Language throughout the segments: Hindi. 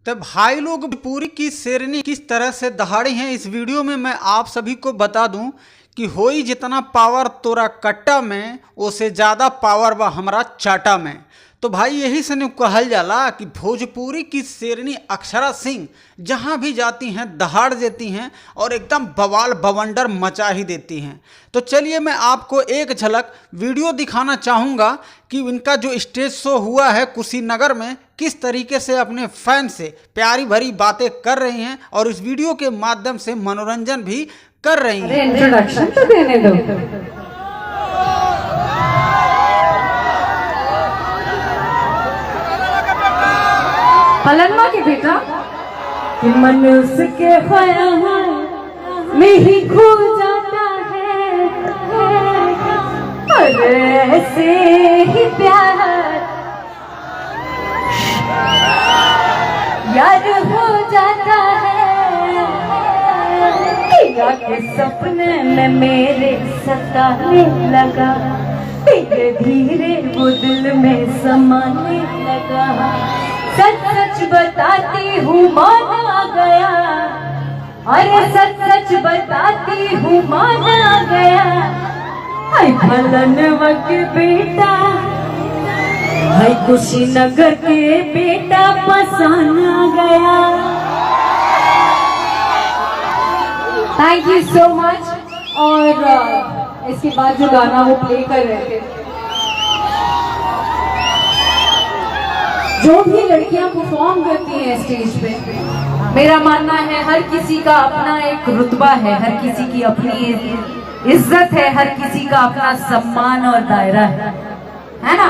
तो भाई लोग, पूरी की शेरनी किस तरह से दहाड़ी हैं इस वीडियो में मैं आप सभी को बता दूं कि होई जितना पावर तोरा कट्टा में उससे ज़्यादा पावर बा हमारा चाटा में। तो भाई यही से ने कहल जाला कि भोजपुरी की शेरनी अक्षरा सिंह जहाँ भी जाती हैं दहाड़ देती हैं और एकदम बवाल बवंडर मचा ही देती हैं। तो चलिए मैं आपको एक झलक वीडियो दिखाना चाहूँगा कि इनका जो स्टेज शो हुआ है कुशीनगर में किस तरीके से अपने फैन से प्यारी भरी बातें कर रही हैं और इस वीडियो के माध्यम से मनोरंजन भी कर रही हैं। इंट्रोडक्शन तो देने दो। पलनमा के बेटा कि मनुष्य के ख्याल में ही खो जाता है, और ऐसे ही प्यार यार हो जाता है। पिया के सपने में मेरे सताने लगा, धीरे धीरे वो दिल में समाने लगा। सच सच बताती हूँ मान आ गया, अरे सच सच बताती हूँ मान आ गया। हाय फलनवा के बेटा, हाय कुशीनगर के बेटा पसंद आ गया। Thank you so much. और इसके बाद जो गाना वो प्ले कर रहे थे, जो भी लड़कियां परफॉर्म करती हैं स्टेज पे, मेरा मानना है हर किसी का अपना एक रुतबा है, हर किसी की अपनी इज्जत है, हर किसी का अपना सम्मान और दायरा है ना।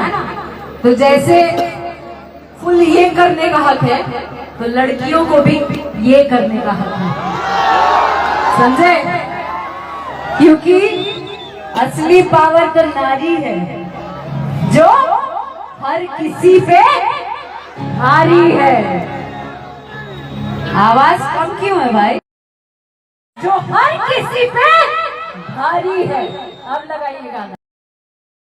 तो जैसे फुल ये करने का हक है तो लड़कियों को भी ये करने का हक है, समझे? क्योंकि असली पावर तो नारी है जो हर किसी पे भारी है। आवाज कम क्यों है भाई? जो हर किसी पे भारी है। अब लगाइए गाना।